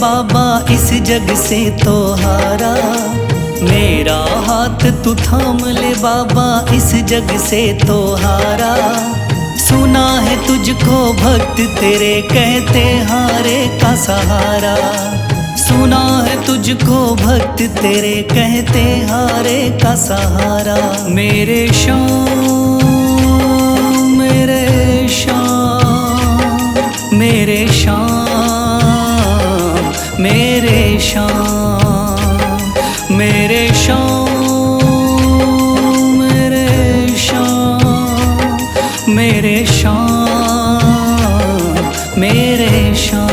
बाबा इस जग से तो हारा। मेरा हाथ तू थाम ले बाबा इस जग से तो हारा। सुना है तुझको भक्त तेरे कहते हारे का सहारा। सुना है तुझको भक्त तेरे कहते हारे का सहारा। मेरे श्याम मेरे श्याम मेरे श्याम मेरे श्याम मेरे श्याम मेरे श्याम मेरे श्याम मेरे श्याम।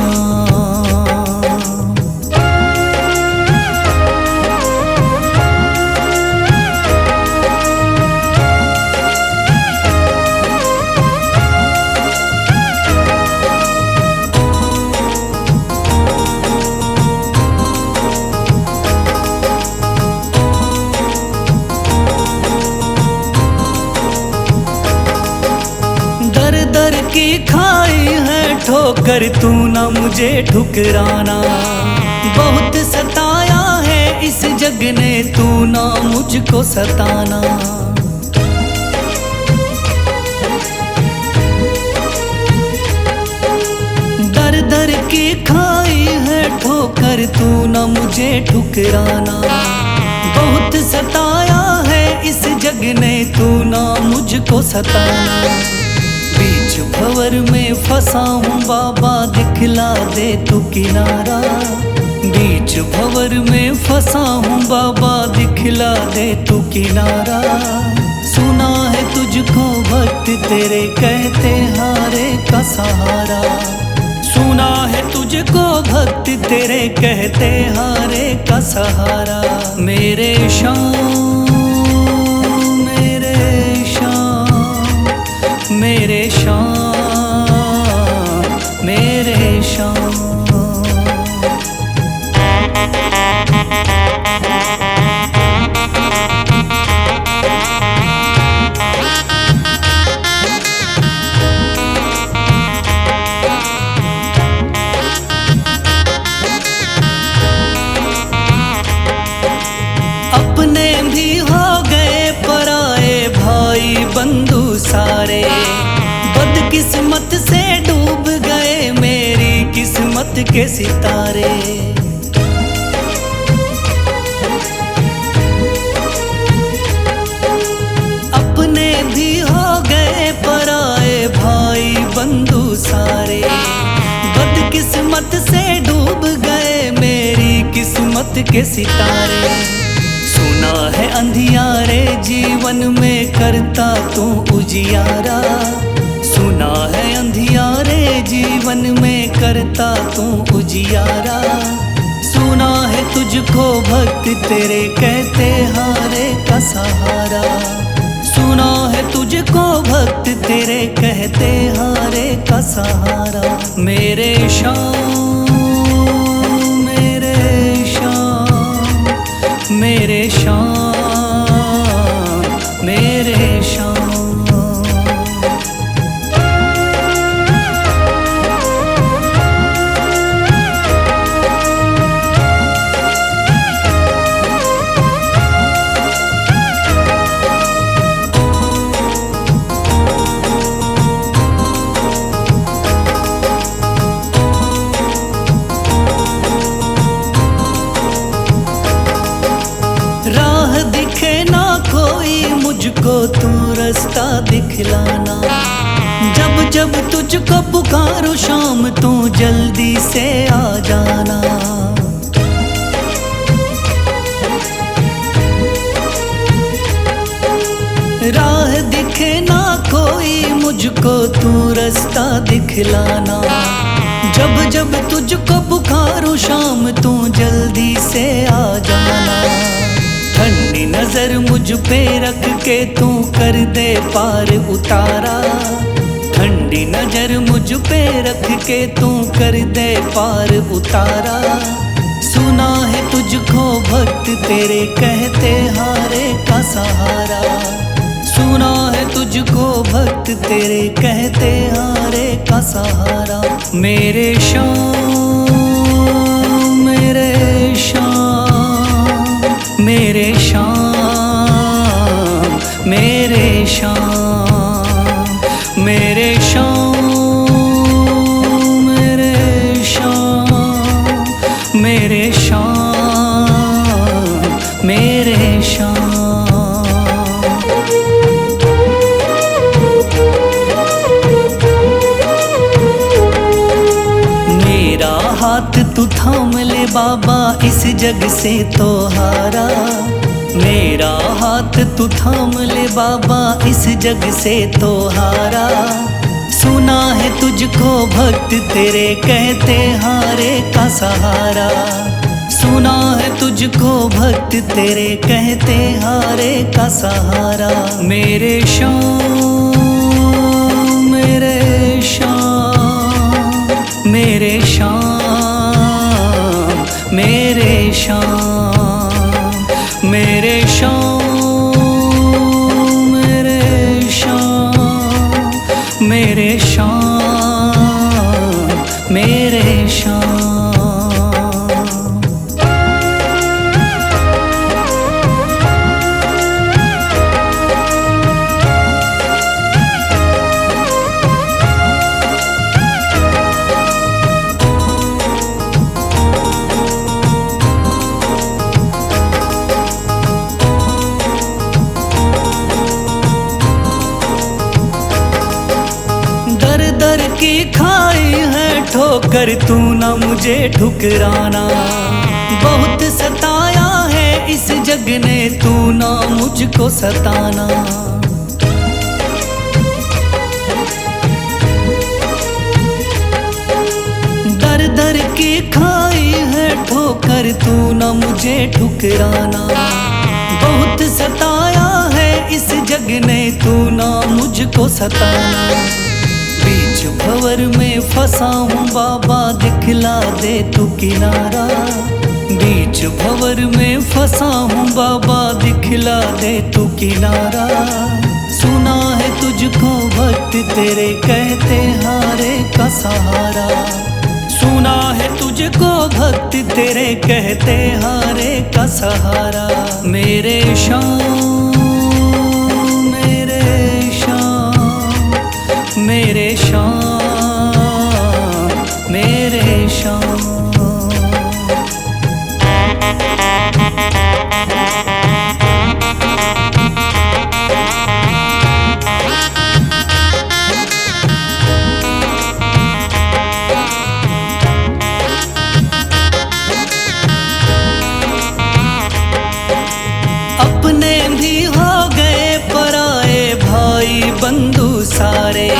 दर की खाई है ठोकर तू ना मुझे ठुकराना। बहुत सताया है इस जग ने तू ना मुझको सताना। दर दर की खाई है ठोकर तू ना मुझे ठुकराना। बहुत सताया है इस जग ने तू ना मुझको सताना। बीच भंवर में फंसा हूँ बाबा दिखला दे तू किनारा। बीच भंवर में फंसा हूँ बाबा दिखला दे तू किनारा। सुना है तुझको भक्त तेरे कहते हारे का सहारा। सुना है तुझको भक्त तेरे कहते हारे का सहारा। मेरे श्याम मेरे श्याम मेरे श्याम मेरे श्याम। अपने भी हो गए पराए भाई बंधु सारे। बदकिस्मत से डूब गए मेरी किस्मत के सितारे। अपने भी हो गए पराए भाई बंधु सारे। बदकिस्मत से डूब गए मेरी किस्मत के सितारे। सुना है अंधियारे जीवन में करता तू उजियारा। सुना है अंधियारे जीवन में करता तू उजियारा। सुना है तुझको भक्त तेरे कहते हारे का सहारा। सुना है तुझको भक्त तेरे कहते हारे का सहारा। मेरे श्याम मेरे श्याम मेरे श्याम मेरे श्याम। राह दिखे ना कोई मुझको तू रास्ता दिखलाना। जब जब तुझको पुकारूं शाम तू जल्दी से आ जाना। राह दिखे ना कोई मुझको तू रास्ता दिखलाना। जब जब तुझको पुकारूं शाम तू जल्दी से आ जाना। ठंडी नजर मुझ पे रख के तू कर दे पार उतारा। ठंडी नजर मुझ पे रख के तू कर दे पार उतारा। सुना है तुझको भक्त तेरे कहते हारे का सहारा। सुना है तुझको भक्त तेरे कहते हारे का सहारा। मेरे श्याम मेरे शाम, मेरे शाम, मेरे शाम, मेरे शाम, मेरे शाम, मेरे शाम, मेरे शाम। मेरा हाथ तू थाम ले बाबा, इस जग से तो हारा। मेरा हाथ तू थाम ले बाबा, इस जग से तो हारा। सुना है तुझको भक्त तेरे कहते हारे का सहारा। सुना है तुझको भक्त तेरे कहते हारे का सहारा। मेरे शाम, मेरे शाम, मेरे शाम, मेरे शाम, मेरे शाम, मेरे शाम, मेरे शाम, मेरे शाम। दर की खाई है ठोकर, तू ना मुझे ठुकराना। बहुत सताया है इस जग ने, तू ना मुझको सताना। दर दर की खाई है ठोकर, तू ना मुझे ठुकराना। बहुत सताया है इस जग ने, तू ना मुझको सताना। बीच भंवर में फंसा हूँ बाबा, दिखला दे तू किनारा। बीच भंवर में फंसा हूँ बाबा, दिखला दे तू किनारा। सुना है तुझको भक्त तेरे कहते हारे का सहारा। सुना है तुझको भक्त तेरे कहते हारे का सहारा। मेरे शाम, मेरे शाम, मेरे शाम, मेरे शाम। अपने भी हो गए पराए भाई बंधु सारे।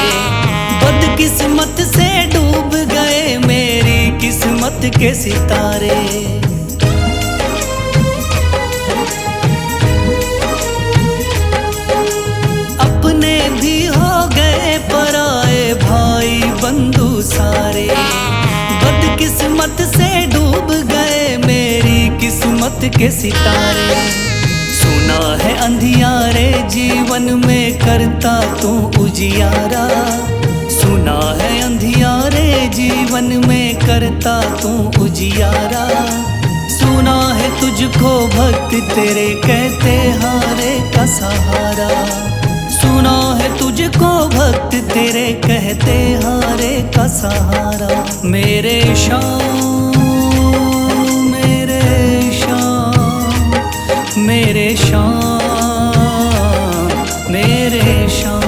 बदकिस्मत से डूब गए मेरी किस्मत के सितारे। अपने भी हो गए पराए भाई बंधु सारे। बदकिस्मत से डूब गए मेरी किस्मत के सितारे। सुना है अंधियारे जीवन में करता तू उजियारा। सुना है अंधियारे जीवन में करता तू उजियारा। सुना है तुझको भक्त तेरे कहते हारे का सहारा। सुना है तुझको भक्त तेरे कहते हारे का सहारा। मेरे शाम, मेरे शाम, मेरे शाम, मेरे शाम।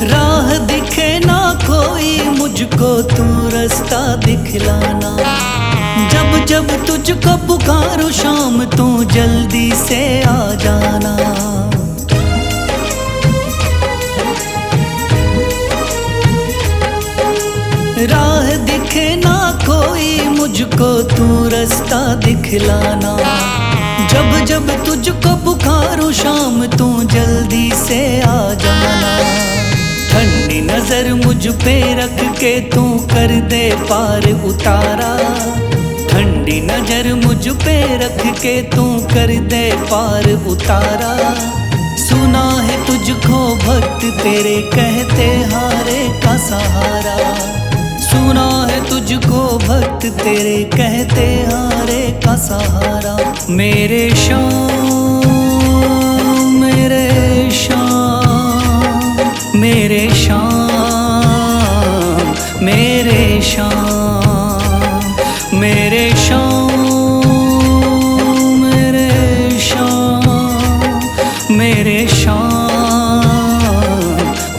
राह दिखे ना कोई मुझको, तू रास्ता दिखलाना। जब जब तुझको पुकारूं शाम, तू जल्दी से आ जाना। राह दिखे ना कोई मुझको, तू रास्ता दिखलाना। जब जब तुझको पुकारूं शाम तू जल्दी से आ जाना। ठंडी नजर मुझ पे रख के तू कर दे पार उतारा। ठंडी नजर मुझ पे रख के तू कर दे पार उतारा। सुना है तुझको भक्त तेरे कहते हारे का सहारा। सुना है तुझको भक्त तेरे कहते हारे का सहारा। मेरे श्याम मेरे श्याम मेरे श्याम मेरे श्याम मेरे श्याम मेरे श्याम मेरे श्याम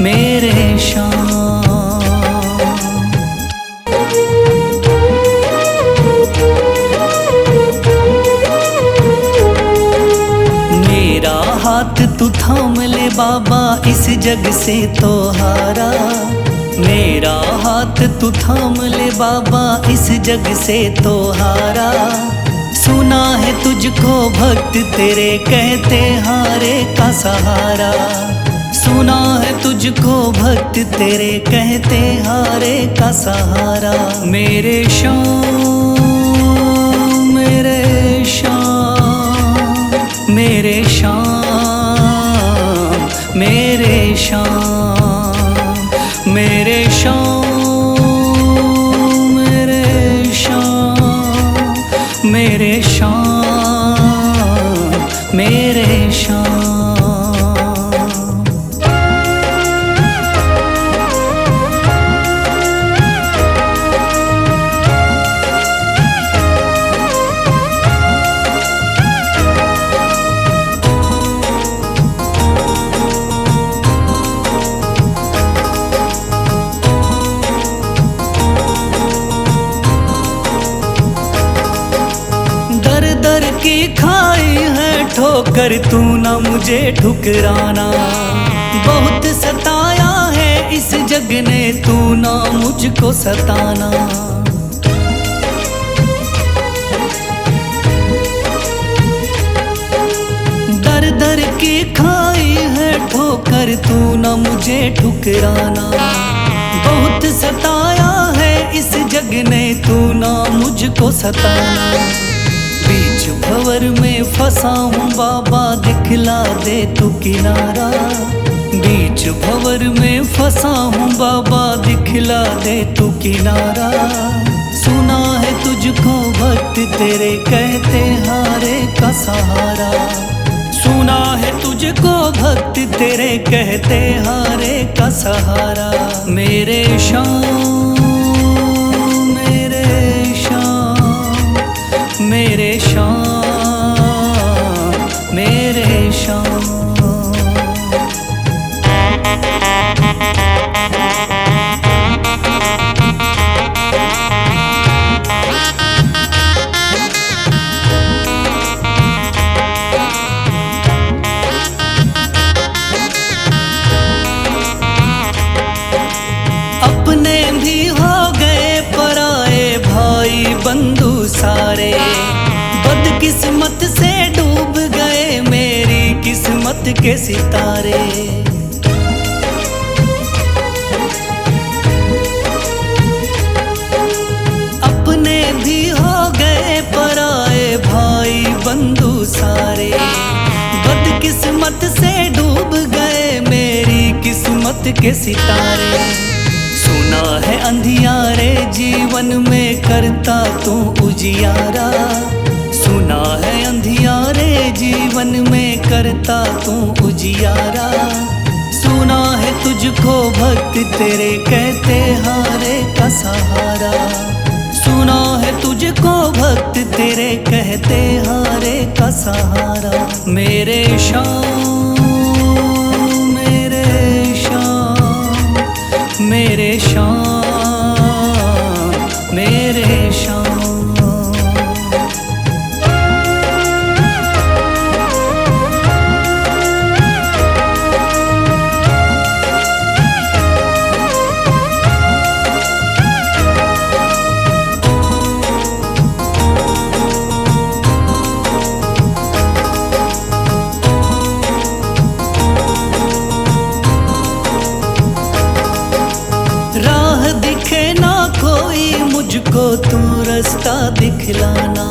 मेरे श्याम। मेरा हाथ तू थाम ले बाबा इस जग से तो हारा। मेरा हाथ तू थाम ले बाबा इस जग से तो हारा। सुना है तुझको भक्त तेरे कहते हारे का सहारा। सुना है तुझको भक्त तेरे कहते हारे का सहारा। मेरे श्याम मेरे श्याम मेरे श्याम मेरे श्याम मेरे श्याम मेरे श्याम मेरे श्याम मेरे श्याम। दर की खाई है ठोकर तू ना मुझे ठुकराना। बहुत सताया है इस जग ने तू ना मुझको सताना। दर दर की खाई है ठोकर तू ना मुझे ठुकराना। बहुत सताया है इस जग ने तू ना मुझको सताना। बीच भंवर में फंसा हूँ बाबा दिखला दे तू किनारा। बीच भंवर में फंसा हूँ बाबा दिखला दे तू किनारा। सुना है तुझको भक्त तेरे कहते हारे का सहारा। सुना है तुझको भक्त तेरे कहते हारे का सहारा। मेरे श्याम मेरे श्याम मेरे श्याम मेरे श्याम। अपने भी हो गए पराए भाई बंधु सारे। बदकिस्मत से डूब गए मेरी किस्मत के सितारे। अपने भी हो गए पराए भाई बंधु सारे। बदकिस्मत से डूब गए मेरी किस्मत के सितारे। सुना है अंधियारे जीवन में करता तू उजियारा। सुना है अंधियारे जीवन में करता तू उजियारा। सुना है तुझको भक्त तेरे कहते हारे का सहारा। सुना है तुझको भक्त तेरे कहते हारे का सहारा। मेरे श्याम मेरे श्याम मेरे श्याम मेरे श्याम। मुझको तू रास्ता दिखलाना।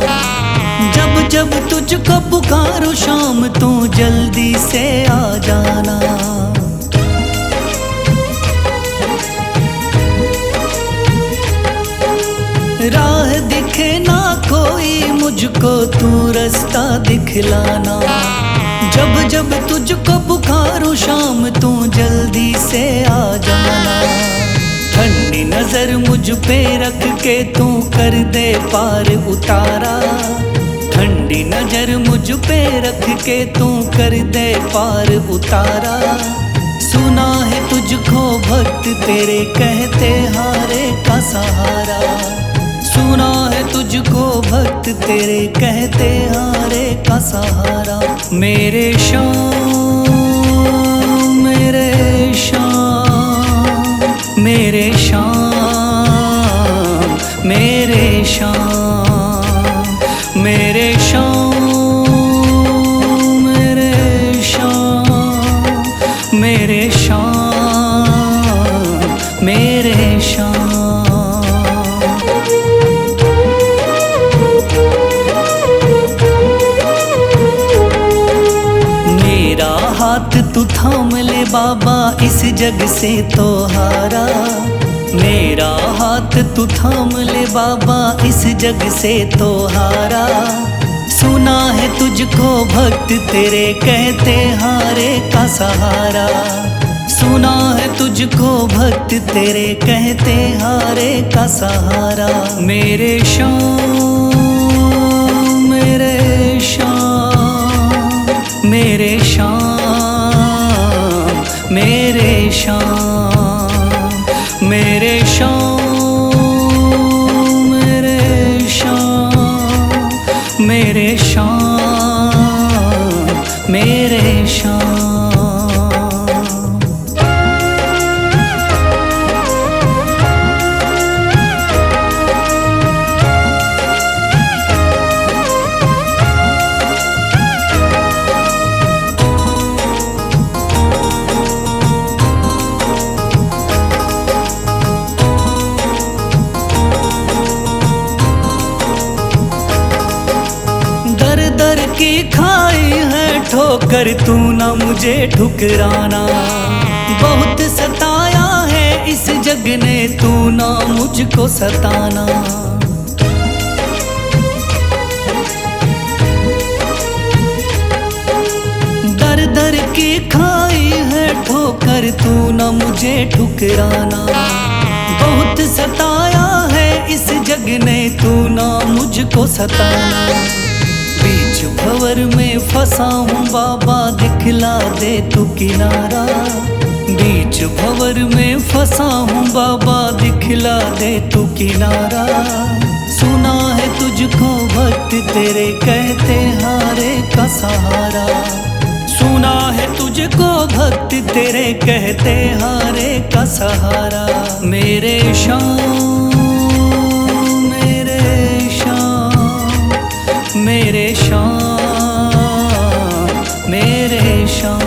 जब जब तुझको पुकारूं शाम तू जल्दी से आ जाना। राह दिखे ना कोई मुझको तू रास्ता दिखलाना। जब जब तुझको पुकारूं शाम तू जल्दी से आ जाना। ठंडी नजर मुझ पे रख के तू कर दे पार उतारा। ठंडी नजर मुझ पे रख के तू कर दे पार उतारा। सुना है तुझको भक्त तेरे कहते हारे का सहारा। सुना है तुझको भक्त तेरे कहते हारे का सहारा। मेरे शाम मेरे शाम मेरे शाम मेरे शाम मेरे शाम मेरे शाम मेरे शाम मेरे शाम। मेरा हाथ तू थाम ले बाबा इस जग से तो हारा। मेरा हाथ तू थाम ले बाबा इस जग से तो हारा। सुना है तुझको भक्त तेरे कहते हारे का सहारा। सुना है तुझको भक्त तेरे कहते हारे का सहारा। मेरे शाम मेरे शाम मेरे शाम मेरे शाम मेरे शाम मेरे शाम मेरे शाम मेरे शाम। दर की खाई है ठोकर तू ना मुझे ठुकराना। बहुत सताया है इस जग ने तू ना मुझको सताना। दर दर की खाई है ठोकर तू ना मुझे ठुकराना। बहुत सताया है इस जग ने तू ना मुझको सताना। बीच भंवर में फंसा हूँ बाबा दिखला दे तू किनारा। बीच भंवर में फंसा हूँ बाबा दिखला दे तू किनारा। सुना है तुझको भक्त तेरे कहते हारे का सहारा। सुना है तुझको भक्त तेरे कहते हारे का सहारा। मेरे शाम मेरे शाम मेरे शाम मेरे शाम।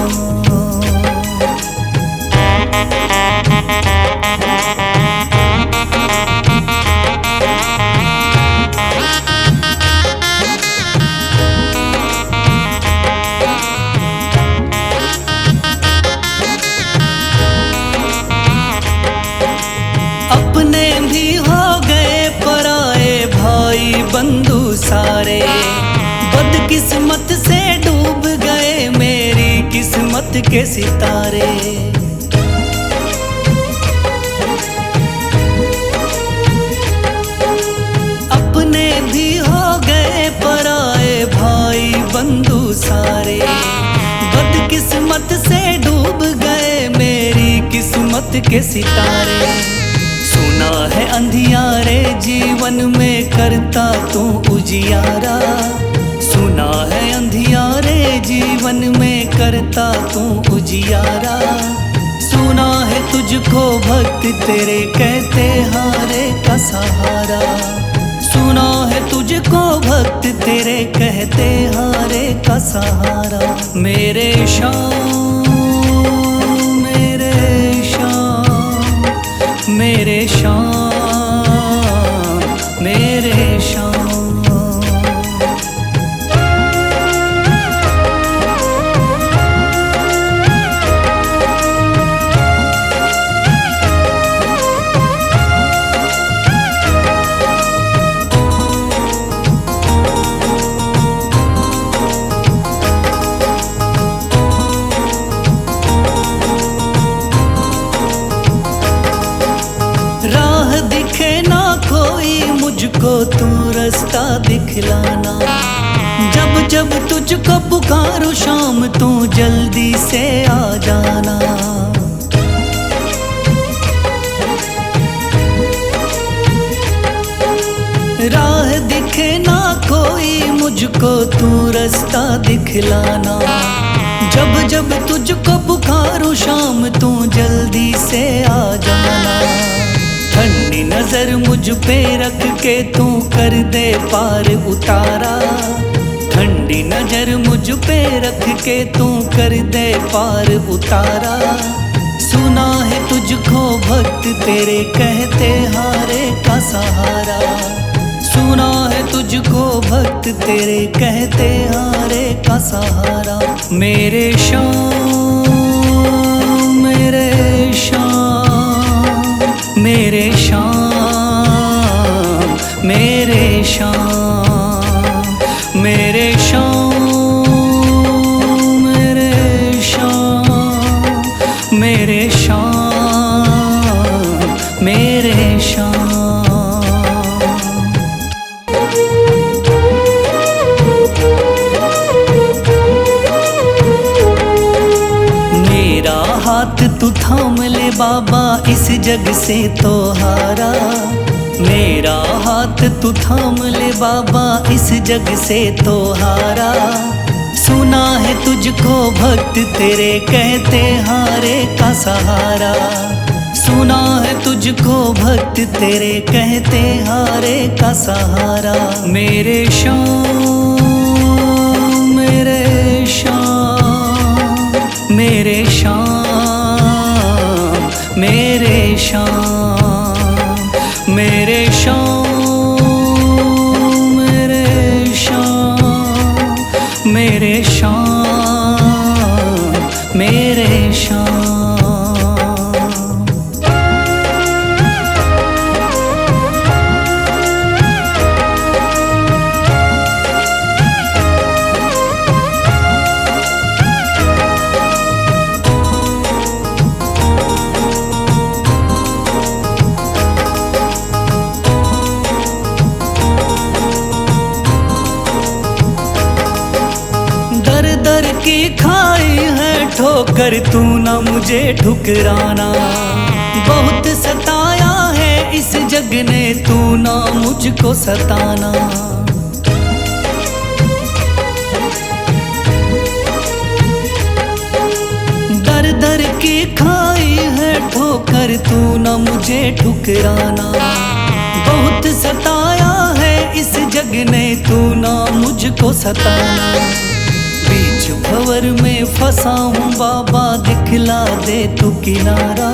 अपने भी हो गए पराए भाई बंधु सारे। बदकिस्मत से डूब गए मेरी किस्मत के सितारे। अपने भी हो गए पराए भाई बंधु सारे। बदकिस्मत से डूब गए मेरी किस्मत के सितारे। सुना है अंधियारे जीवन में करता तू उजियारा। सुना है अंधियारे जीवन में करता तू उजियारा। सुना है तुझको भक्त तेरे कहते हारे का सहारा। सुना है तुझको भक्त तेरे कहते हारे का सहारा। मेरे शाम मेरे शाम मेरे शाम मुझको तू रास्ता दिखलाना। जब जब तुझको पुकारूं शाम तू जल्दी से आ जाना। राह दिखे ना कोई मुझको तू रास्ता दिखलाना। जब जब तुझको पुकारूं शाम तू जल्दी से आ जाना। ठंडी नजर मुझ पे रख के तू कर दे पार उतारा। ठंडी नजर मुझ पे रख के तू कर दे पार उतारा। सुना है तुझको भक्त तेरे कहते हारे का सहारा। सुना है तुझको भक्त तेरे कहते हारे का सहारा। मेरे शाम मेरे शाम मेरे शाम मेरे शाम मेरे शाम मेरे शाम मेरे शाम मेरे शाम। हाथ तू थाम ले बाबा इस जग से तो हारा। मेरा हाथ तू थाम ले बाबा इस जग से तो हारा। सुना है तुझको भक्त तेरे कहते हारे का सहारा। सुना है तुझको भक्त तेरे कहते हारे का सहारा। मेरे शाम मेरे शाम मेरे शाम मेरे शाम मेरे शाम मेरे शाम मेरे शाम मेरे शाम। दर की खाई है ठोकर तू ना मुझे ठुकराना। बहुत सताया है इस जग ने तू ना मुझको सताना। दर दर की खाई है ठोकर तू ना मुझे ठुकराना। बहुत सताया है इस जग ने तू ना मुझको सताना। बीच भंवर में फंसा हूँ बाबा दिखला दे तू किनारा।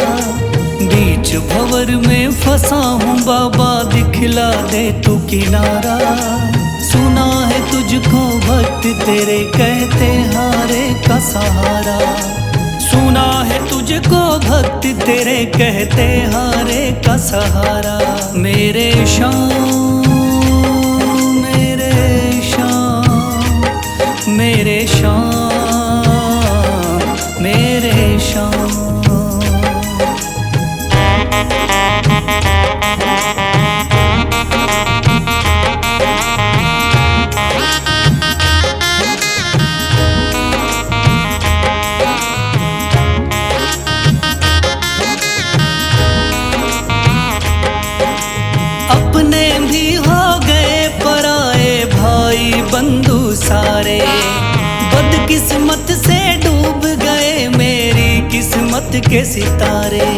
बीच भंवर में फंसा हूँ बाबा दिखला दे तू किनारा। सुना है तुझको भक्त तेरे कहते हारे का सहारा। सुना है तुझको भक्त तेरे कहते हारे का सहारा। मेरे शाम मेरे शाम मेरे शाम मेरे शाम। अपने भी हो गए पराए भाई बंधु सारे। बदकिस्मत से डूब गए मेरी किस्मत के सितारे।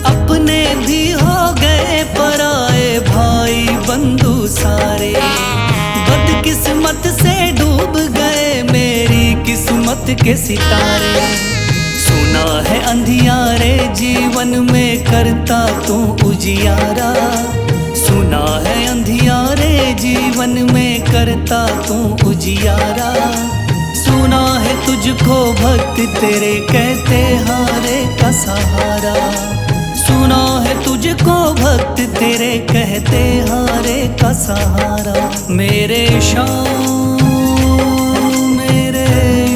अपने भी हो गए पराए भाई बंधु सारे। बदकिस्मत से डूब गए मेरी किस्मत के सितारे। सुना है अंधियारे जीवन में करता तू उजियारा। सुना है अंधियारे जीवन में करता तू उजियारा। सुना है तुझको भक्त तेरे कहते हारे का सहारा। सुना है तुझको भक्त तेरे कहते हारे का सहारा। मेरे शाम मेरे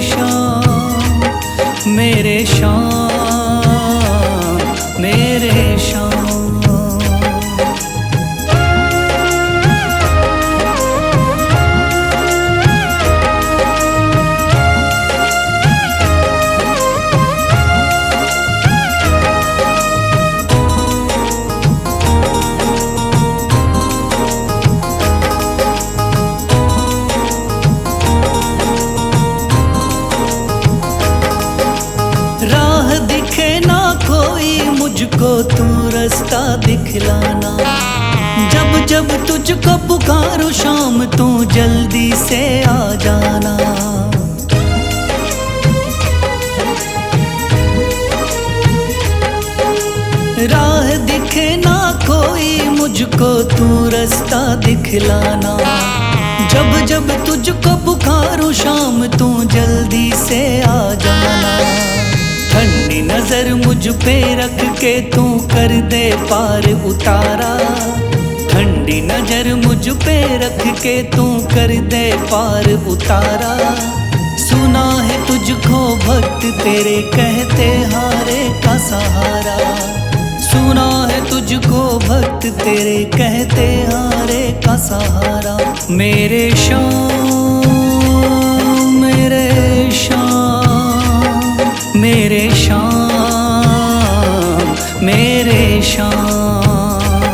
शाम मेरे शाम मुझको तू रास्ता दिखलाना। जब जब तुझको पुकारूं शाम तू जल्दी से आ जाना। राह दिखे ना कोई मुझको तू रास्ता दिखलाना। जब जब तुझको पुकारूं शाम तू जल्दी से आ जाना। ठंडी नजर मुझ पे रख के तू कर दे पार उतारा। ठंडी नजर मुझ पे रख के तू कर दे पार उतारा। सुना है तुझको भक्त तेरे कहते हारे का सहारा। सुना है तुझको भक्त तेरे कहते हारे का सहारा। मेरे शाम मेरे शाम मेरे शाम मेरे शाम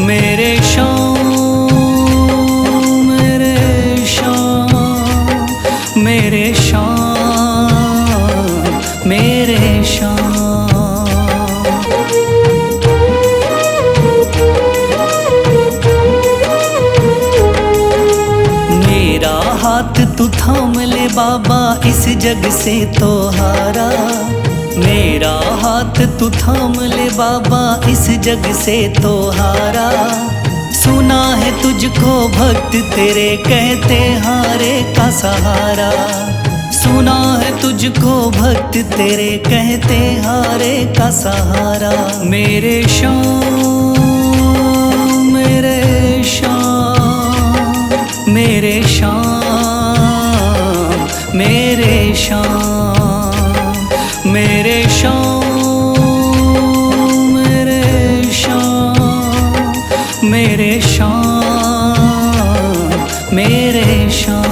मेरे शाम मेरे शाम मेरे शाम मेरे शाम। मेरा हाथ तू थाम ले बाबा इस जग से तो हारा। मेरा हाथ तू थाम ले बाबा इस जग से तो हारा। सुना है तुझको भक्त तेरे कहते हारे का सहारा। सुना है तुझको भक्त तेरे कहते हारे का सहारा। मेरे शाम मेरे शाम मेरे शाम मेरे शाम मेरे शाम मेरे शाम मेरे शाम मेरे शाम।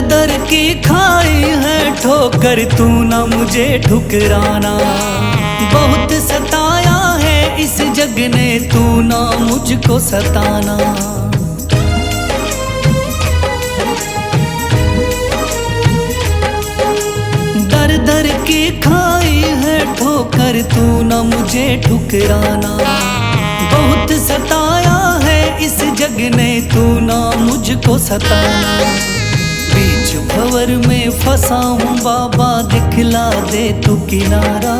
दर की खाई है ठोकर तू ना मुझे ठुकराना। बहुत सताया है इस जग ने तू ना मुझको सताना। दर दर की खाई है ठोकर तू ना मुझे ठुकराना। बहुत सताया है इस जग ने तू ना मुझको सताना। बीच भंवर में फंसा हूँ बाबा दिखला दे तू किनारा।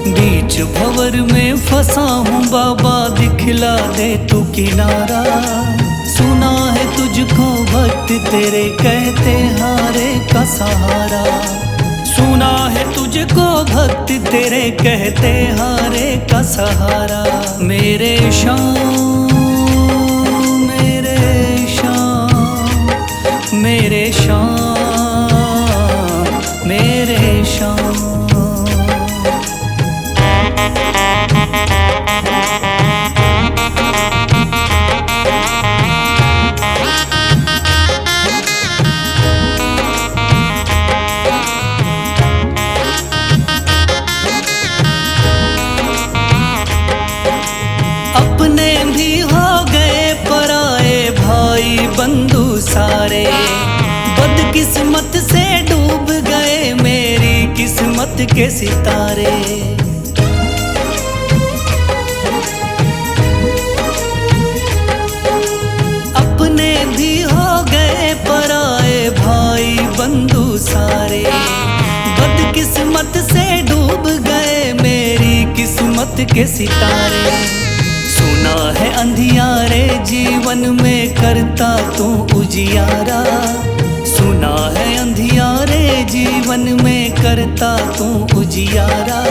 बीच भंवर में फंसा हूँ बाबा दिखला दे तू किनारा। सुना है तुझको भक्त तेरे कहते हारे का सहारा। सुना है तुझको भक्त तेरे कहते हारे का सहारा। मेरे शाम मेरे शाम मेरे शाम मेरे शाम। अपने भी हो गए पराए भाई बंधु सारे। बदकिस्मत से डूब गए मेरी किस्मत के सितारे। अपने भी हो गए पराए भाई बंधु सारे। बदकिस्मत से डूब गए मेरी किस्मत के सितारे। सुना है अंधियारे जीवन में करता तू उजियारा। सुना है अंधियारे जीवन में करता तू उजियारा।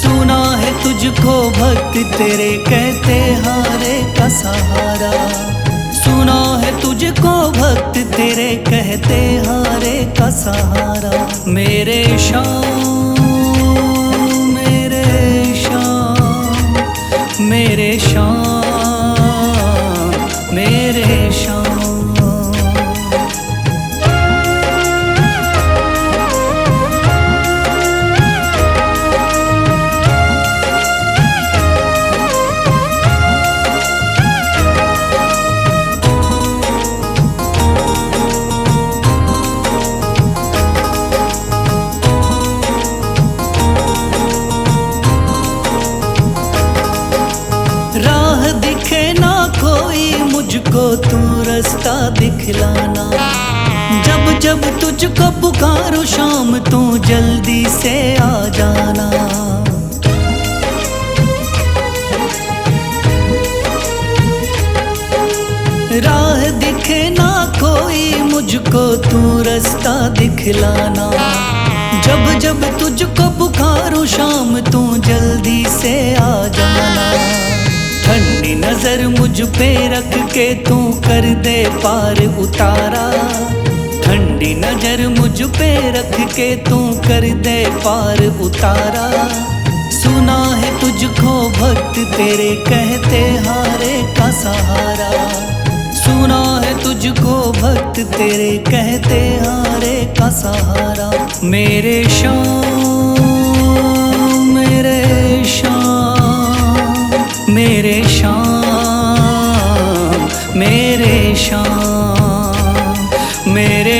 सुना है तुझको भक्त तेरे कहते हारे का सहारा। सुना है तुझको भक्त तेरे कहते हारे का सहारा। मेरे शाम मेरे शाम मेरे शाम मुझको तू रास्ता दिखलाना। जब जब तुझको पुकारूं शाम तू जल्दी से आ जाना। राह दिखे ना कोई मुझको तू रास्ता दिखलाना। जब जब तुझको पुकारूं शाम तू जल्दी से आ जाना। ठंडी नजर मुझ पे रख के तू कर दे पार उतारा। ठंडी नजर मुझ पे रख के तू कर दे पार उतारा। सुना है तुझको भक्त तेरे कहते हारे का सहारा। सुना है तुझको भक्त तेरे कहते हारे का सहारा। मेरे शाम मेरे शाम मेरे शाम मेरे शाम मेरे